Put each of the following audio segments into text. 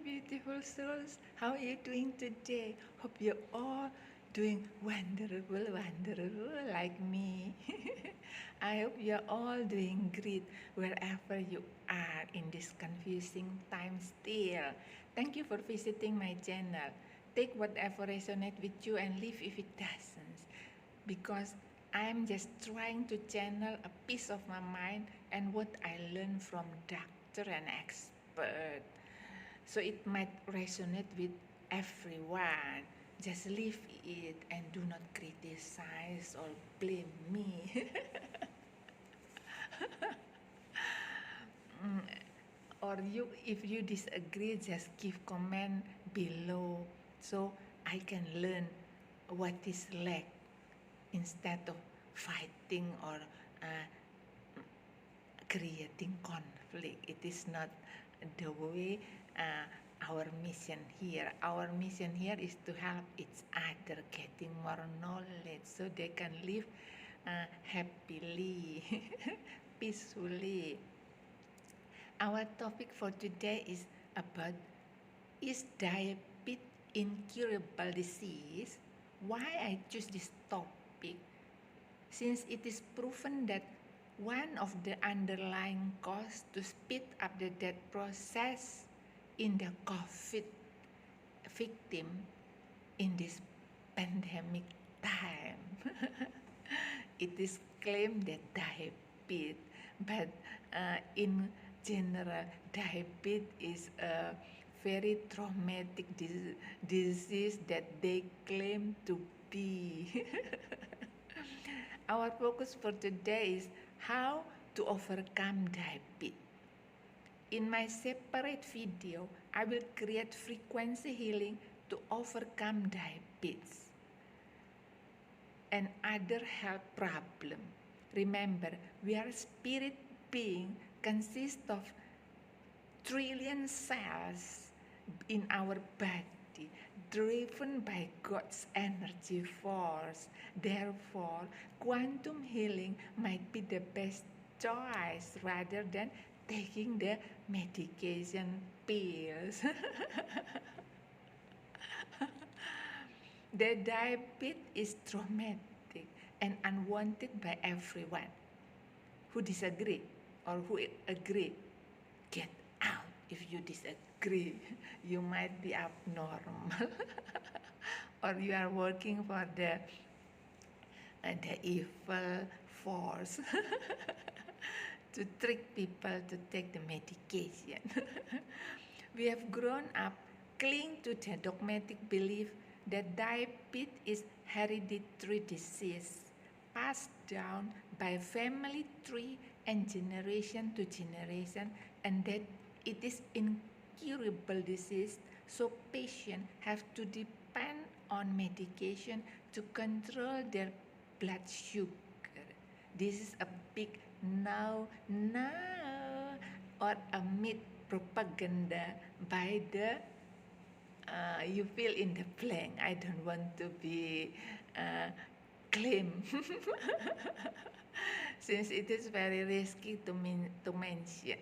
beautiful souls. How are you doing today? Hope you're all doing wonderful, wonderful like me. I hope you're all doing great wherever you are in this confusing time still. Thank you for visiting my channel. Take whatever resonates with you and leave if it doesn't. Because I'm just trying to channel a piece of my mind and what I learned from doctor and expert. So it might resonate with everyone. Just leave it and do not criticize or blame me. Or if you disagree, just give comment below so I can learn what is lack instead of fighting or creating conflict. It is not the way our mission here. Our mission here is to help each other getting more knowledge so they can live happily, peacefully. Our topic for today is about, is diabetes incurable disease? Why I choose this topic? Since it is proven that one of the underlying causes to speed up the death process in the COVID victim in this pandemic time. It is claimed that diabetes, but in general, diabetes is a very traumatic disease that they claim to be. Our focus for today is how to overcome diabetes. In my separate video, I will create frequency healing to overcome diabetes and other health problems. Remember, we are spirit being consist of trillion cells in our body, driven by God's energy force. Therefore, quantum healing might be the best choice rather than taking the medication pills. The diabetes is traumatic and unwanted by everyone. Who disagree or who agree? Get out if you disagree. You might be abnormal or you are working for the evil force to trick people to take the medication. We have grown up clinging to the dogmatic belief that diabetes is hereditary disease passed down by family tree and generation to generation, and that it is incurable disease, so patients have to depend on medication to control their blood sugar. This is a big no, or a myth propaganda by the you fill in the blank. I don't want to be claimed since it is very risky to mention.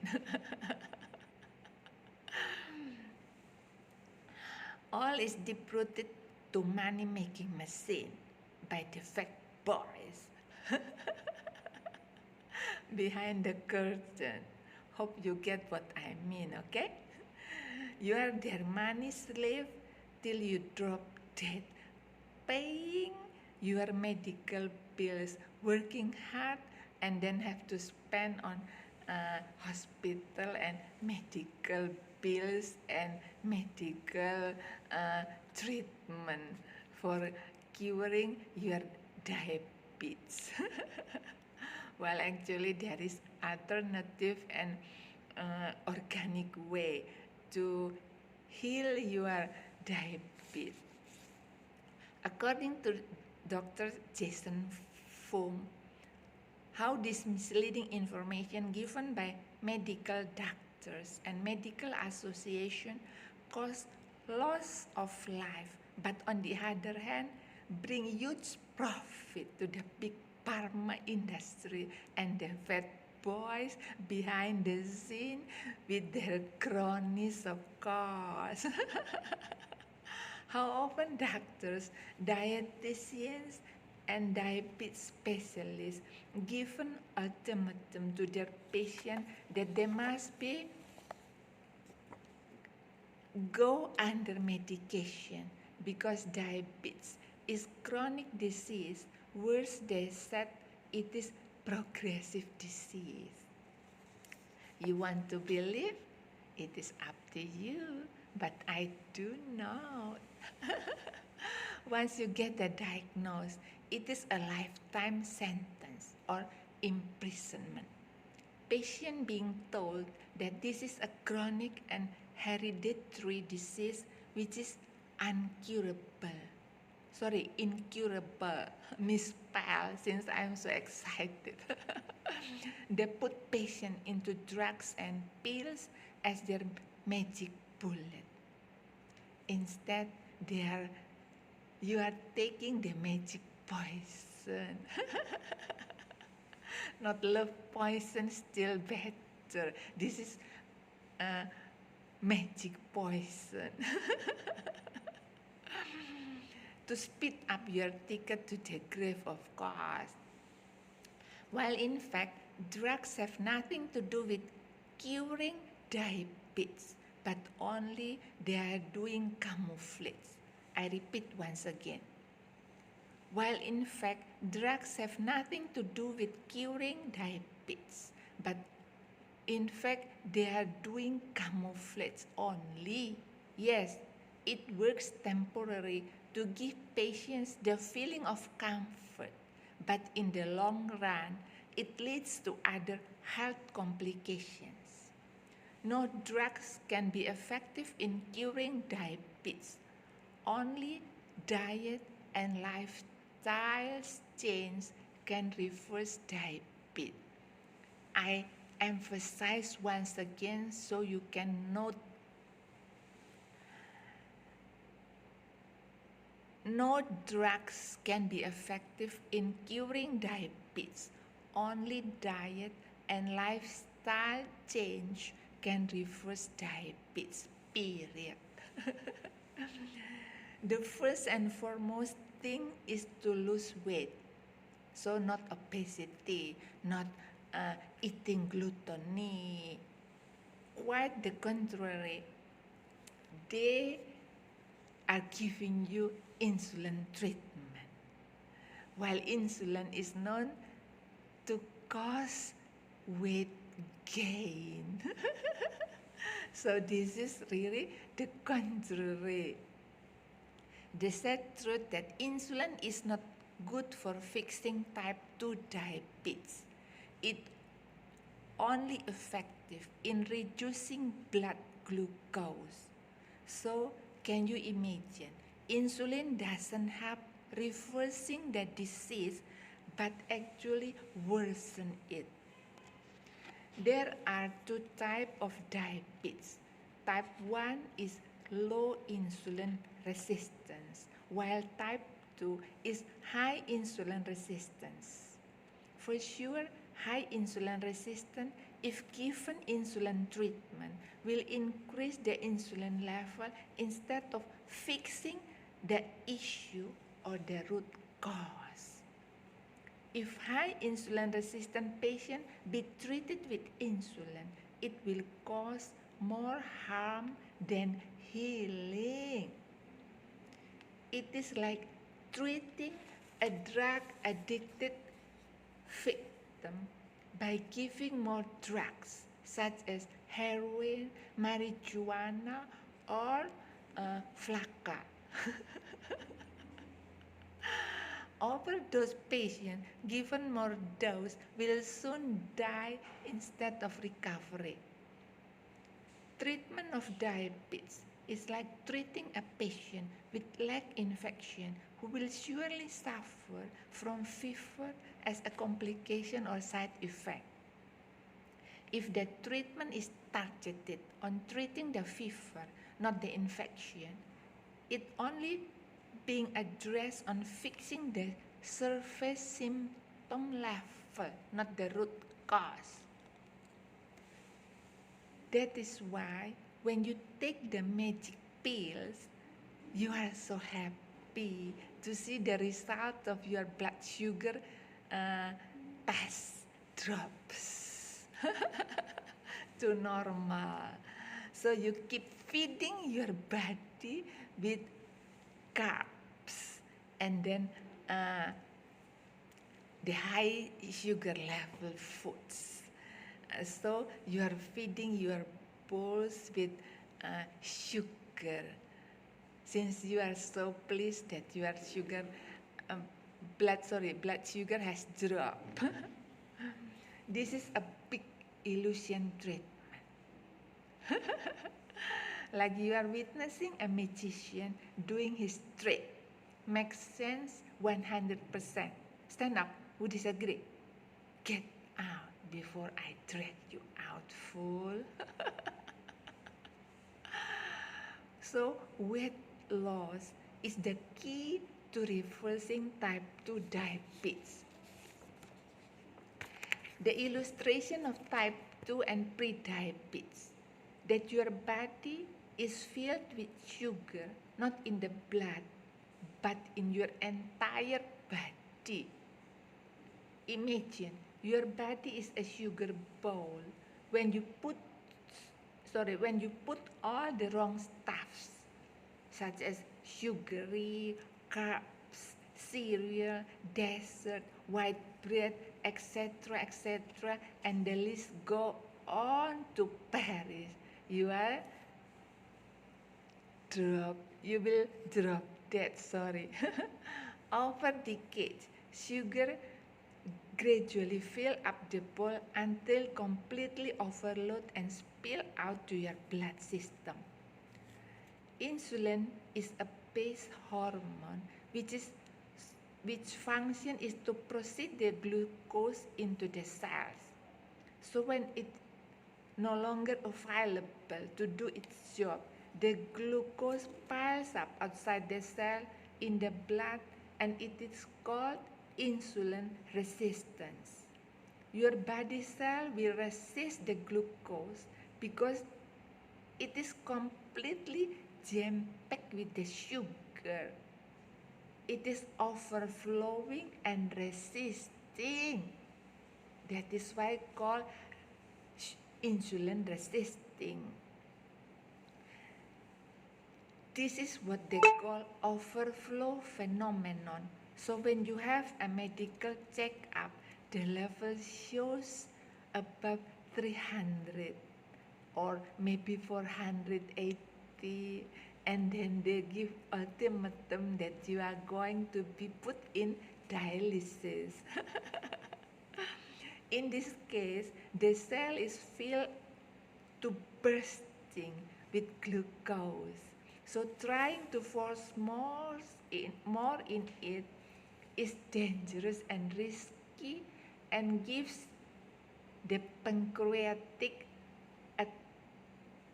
All is deep-rooted to money-making machine by the fake boys behind the curtain. Hope you get what I mean, okay? You are their money slave till you drop dead, paying your medical bills, working hard, and then have to spend on hospital and medical bills and medical treatment for curing your diabetes. Well, actually, there is alternative and organic way to heal your diabetes. According to Dr. Jason Fung, how this misleading information given by medical doctors and medical association cause loss of life, but on the other hand, bring huge profit to the big pharma industry and the vet boys behind the scene with their cronies, of course. How often doctors, dietitians, and diabetes specialists give an ultimatum to their patient that they must be go under medication because diabetes is chronic disease. Worse, they said it is progressive disease. You want to believe? It is up to you, but I do know. Once you get a diagnosis, it is a lifetime sentence or imprisonment. Patient being told that this is a chronic and hereditary disease which is incurable, misspelled since I'm so excited. They put patient into drugs and pills as their magic bullet. Instead, you are taking the magic poison. Not love poison, still better. This is magic poison. To speed up your ticket to the grave, of course. While in fact, drugs have nothing to do with curing diabetes, but only they are doing camouflage. I repeat once again. While in fact, drugs have nothing to do with curing diabetes, but in fact, they are doing camouflage only. Yes, it works temporarily to give patients the feeling of comfort, but in the long run, it leads to other health complications. No drugs can be effective in curing diabetes. Only diet and lifestyle change can reverse diabetes. I emphasize once again so you can note. No drugs can be effective in curing diabetes. Only diet and lifestyle change can reverse diabetes, period. The first and foremost thing is to lose weight. So not obesity, not eating gluttony. Quite the contrary. They are giving you insulin treatment. While insulin is known to cause weight gain. So this is really the contrary. The sad truth that insulin is not good for fixing type 2 diabetes. It only effective in reducing blood glucose. So can you imagine? Insulin doesn't help reversing the disease, but actually worsen it. There are two types of diabetes. Type 1 is low insulin resistance, while type 2 is high insulin resistance. For sure, high insulin resistance, if given insulin treatment, will increase the insulin level instead of fixing the issue or the root cause. If high insulin resistant patient be treated with insulin, it will cause more harm than healing. It is like treating a drug addicted victim by giving more drugs such as heroin, marijuana, or flakka. Overdose patients given more dose will soon die instead of recovery. Treatment of diabetes is like treating a patient with leg infection who will surely suffer from fever as a complication or side effect. If the treatment is targeted on treating the fever, not the infection, it only being addressed on fixing the surface symptom level, not the root cause. That is why when you take the magic pills, you are so happy to see the result of your blood sugar test drops to normal. So you keep feeding your body with carbs and then the high sugar level foods. So you are feeding your bowls with sugar. Since you are so pleased that your sugar, blood sugar has dropped. This is a big illusion treatment. Like you are witnessing a magician doing his trick. Makes sense 100%. Stand up, who disagree? Get out before I drag you out, fool. So weight loss is the key to reversing type 2 diabetes. The illustration of type 2 and pre-diabetes, that your body is filled with sugar, not in the blood, but in your entire body. Imagine your body is a sugar bowl. When you put all the wrong stuffs, such as sugary, carbs, cereal, dessert, white bread, etc., and the list go on to Paris, you will drop dead. Over decades, sugar gradually fill up the bowl until completely overload and spill out to your blood system. Insulin is a base hormone which function is to proceed the glucose into the cells. So when it no longer available to do its job, the glucose piles up outside the cell in the blood, and it is called insulin resistance. Your body cell will resist the glucose because it is completely jam-packed with the sugar. It is overflowing and resisting. That is why called insulin resisting. This is what they call overflow phenomenon. So when you have a medical checkup, the level shows above 300 or maybe 480, and then they give ultimatum that you are going to be put in dialysis. In this case, the cell is filled to bursting with glucose. So trying to force more in it is dangerous and risky and gives the pancreatic a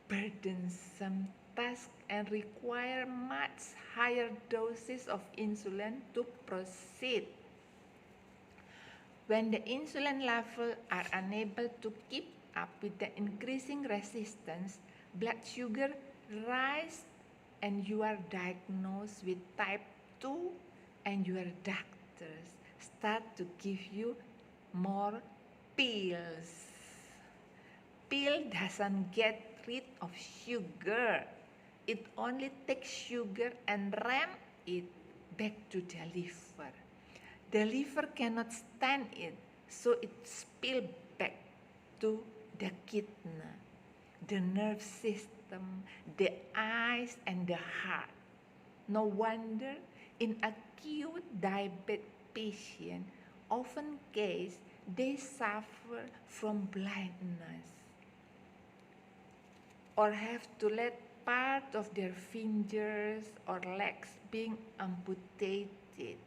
burdensome task and require much higher doses of insulin to proceed. When the insulin levels are unable to keep up with the increasing resistance, blood sugar rises and you are diagnosed with type 2, and your doctors start to give you more pills. Pill doesn't get rid of sugar. It only takes sugar and ram it back to the liver. The liver cannot stand it, so it spills back to the kidney, the nerve system, the eyes, and the heart. No wonder in acute diabetes patients, often case they suffer from blindness or have to let part of their fingers or legs being amputated.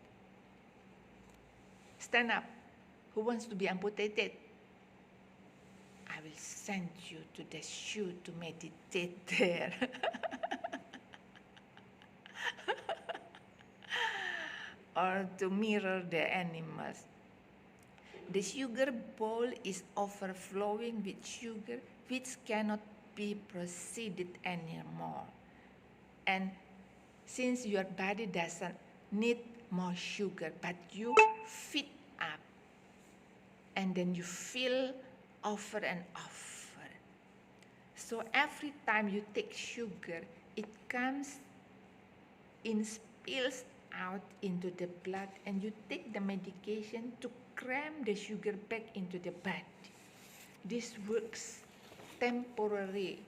Stand up. Who wants to be amputated? I will send you to the zoo to meditate there. Or to mirror the animals. The sugar bowl is overflowing with sugar which cannot be proceeded anymore. And since your body doesn't need more sugar, but you feed up, and then you fill over and over. So every time you take sugar, it comes in, spills out into the blood, and you take the medication to cram the sugar back into the body. This works temporarily,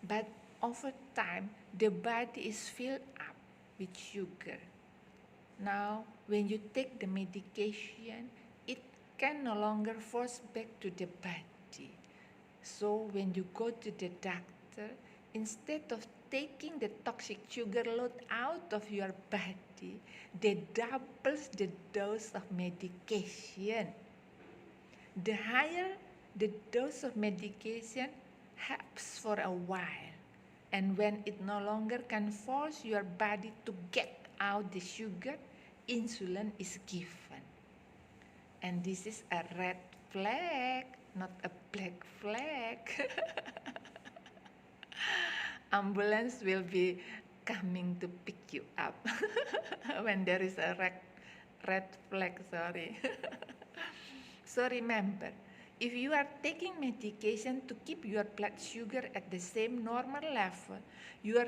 but over time the body is filled up with sugar. Now, when you take the medication, it can no longer force back to the body. So when you go to the doctor, instead of taking the toxic sugar load out of your body, they doubles the dose of medication. The higher the dose of medication helps for a while, and when it no longer can force your body to get out the sugar, insulin is given. And this is a red flag, not a black flag. Ambulance will be coming to pick you up when there is a red flag, sorry. So remember, if you are taking medication to keep your blood sugar at the same normal level, your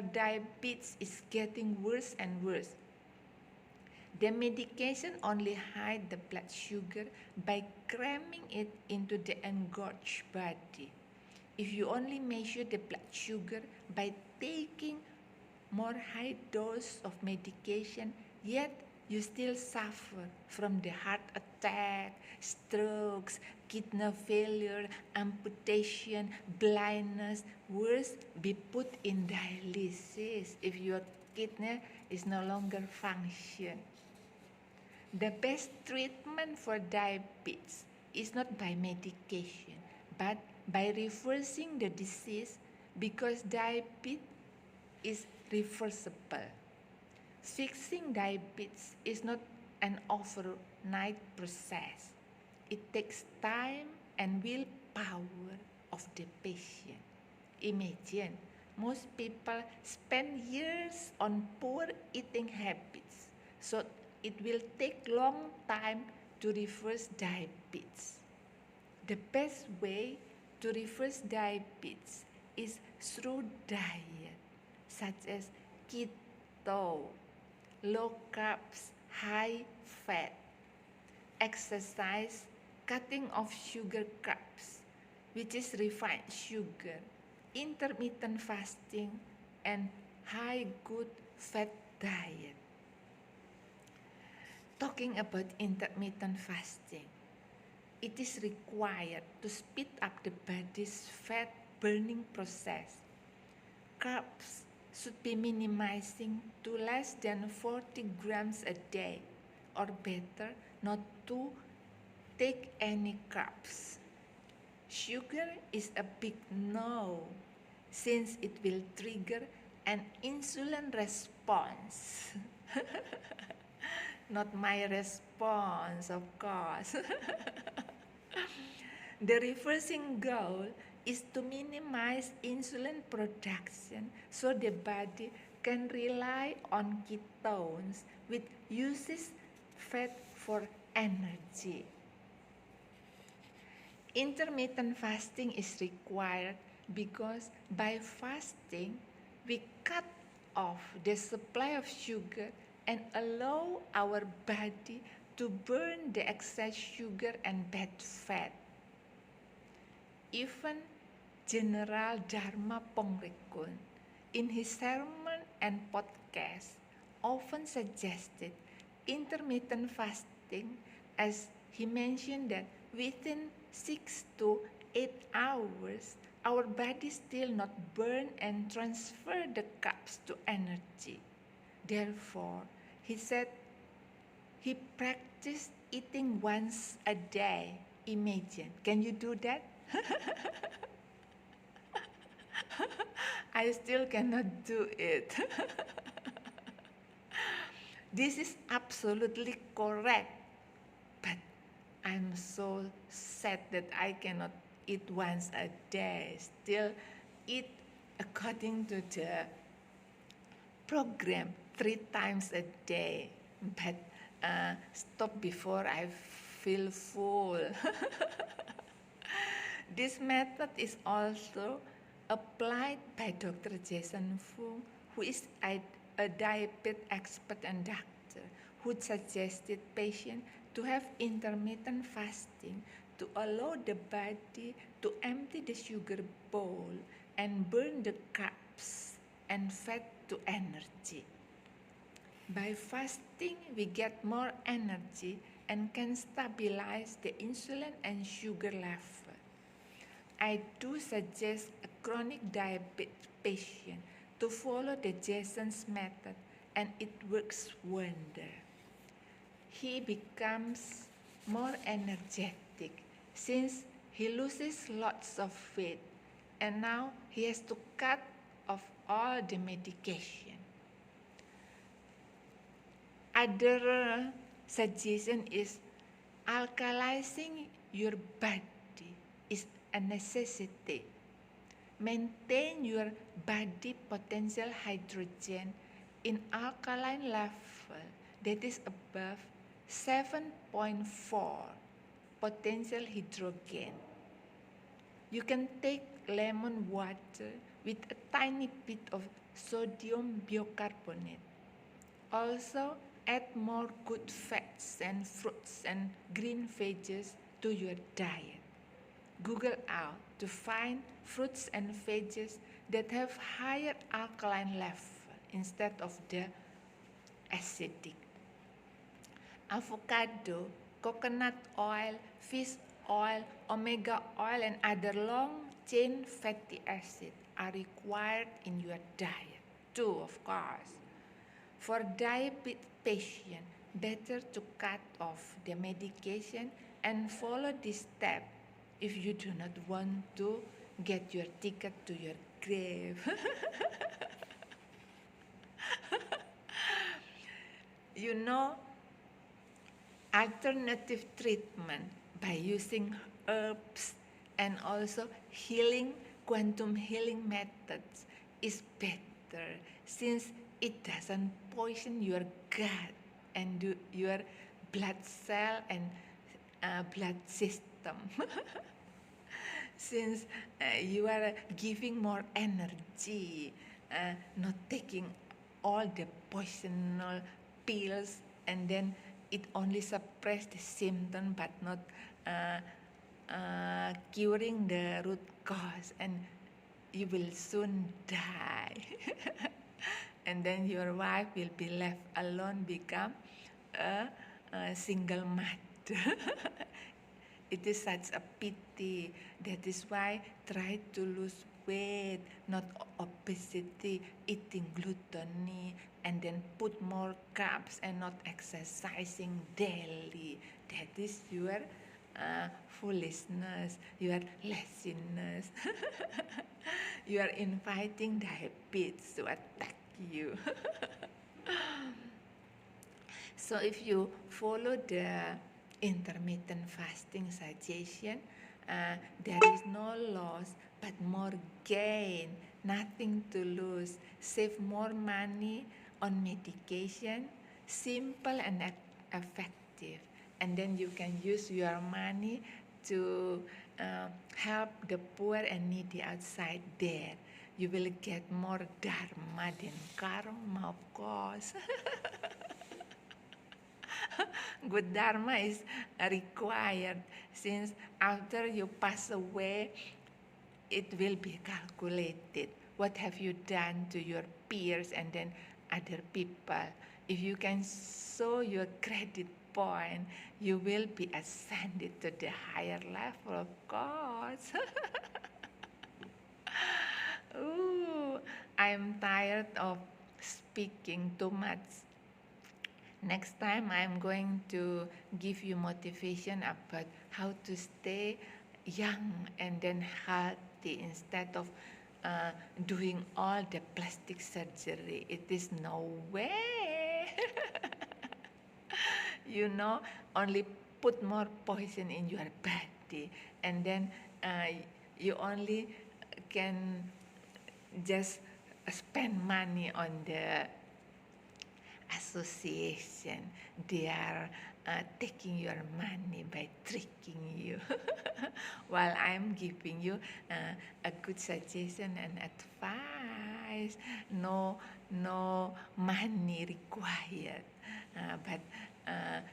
diabetes is getting worse and worse. The medication only hides the blood sugar by cramming it into the engorged body. If you only measure the blood sugar by taking more high dose of medication, yet you still suffer from the heart attack, strokes, kidney failure, amputation, blindness, worse, be put in dialysis if your kidney is no longer function. The best treatment for diabetes is not by medication, but by reversing the disease, because diabetes is reversible. Fixing diabetes is not an overnight process. It takes time and willpower of the patient. Imagine, most people spend years on poor eating habits, so it will take long time to reverse diabetes. The best way to reverse diabetes is through diet, such as keto, low carbs, high fat, exercise, cutting off sugar carbs, which is refined sugar, intermittent fasting, and high good fat diet. Talking about intermittent fasting, it is required to speed up the body's fat burning process. Carbs should be minimizing to less than 40 grams a day, or better, not to take any carbs. Sugar is a big no, since it will trigger an insulin response. Not my response, of course. The reversing goal is to minimize insulin production so the body can rely on ketones, which uses fat for energy. Intermittent fasting is required because by fasting, we cut off the supply of sugar and allow our body to burn the excess sugar and bad fat. Even General Dharma Pongrekun, in his sermon and podcast, often suggested intermittent fasting, as he mentioned that within 6 to 8 hours, our body still not burn and transfer the carbs to energy. Therefore, he said he practiced eating once a day. Imagine, can you do that? I still cannot do it. This is absolutely correct, but I'm so sad that I cannot eat once a day, still eat according to the program 3 times a day, but stop before I feel full. This method is also applied by Dr. Jason Fung, who is a diabetes expert and doctor, who suggested patients to have intermittent fasting to allow the body to empty the sugar bowl and burn the carbs and fat to energy. By fasting, we get more energy and can stabilize the insulin and sugar level. I do suggest a chronic diabetes patient to follow the Jason's method, and it works wonder. He becomes more energetic since he loses lots of weight, and now he has to cut off all the medication. Other suggestion is alkalizing your body is a necessity. Maintain your body potential hydrogen in alkaline level that is above 7.4 potential hydrogen. You can take lemon water with a tiny bit of sodium bicarbonate. Also, add more good fats and fruits and green veggies to your diet. Google out to find fruits and veggies that have higher alkaline level instead of the acidic. Avocado, coconut oil, fish oil, omega oil, and other long-chain fatty acids are required in your diet too, of course. For diabetes patients, better to cut off the medication and follow this step if you do not want to get your ticket to your grave. You know, alternative treatment by using herbs and also quantum healing methods is better since it doesn't poison your gut and your blood cell and blood system. Since you are giving more energy, not taking all the poisonal pills, and then it only suppresses the symptom but not curing the root cause, and you will soon die. And then your wife will be left alone, become a single mother. It is such a pity. That is why try to lose weight, not obesity, eating gluttony, and then put more carbs and not exercising daily. That is your foolishness, your laziness. You are inviting diabetes to attack you. So if you follow the intermittent fasting suggestion, there is no loss but more gain, nothing to lose. Save more money on medication, simple and effective. And then you can use your money to help the poor and needy outside there. You will get more dharma than karma, of course. Good dharma is required since after you pass away, it will be calculated. What have you done to your peers and then other people? If you can show your credit point, you will be ascended to the higher level, of course. Ooh, I'm tired of speaking too much. Next time I'm going to give you motivation about how to stay young and then healthy instead of doing all the plastic surgery. It is no way. You know, only put more poison in your body and then uh, you only can just spend money on the association. They are taking your money by tricking you. While I'm giving you a good suggestion and advice, no money required, but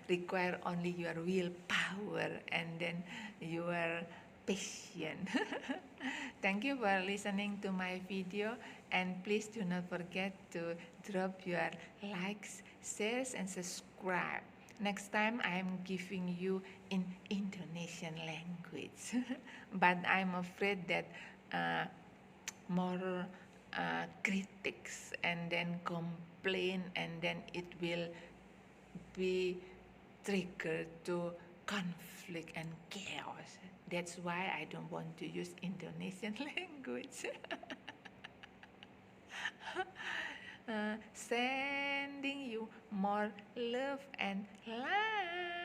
require only your willpower and then your passion. Thank you for listening to my video, and please do not forget to drop your likes, shares, and subscribe. Next time I'm giving you in Indonesian language, but I'm afraid that more critics and then complain, and then it will be triggered to conflict and chaos. That's why I don't want to use Indonesian language. Sending you more love and light.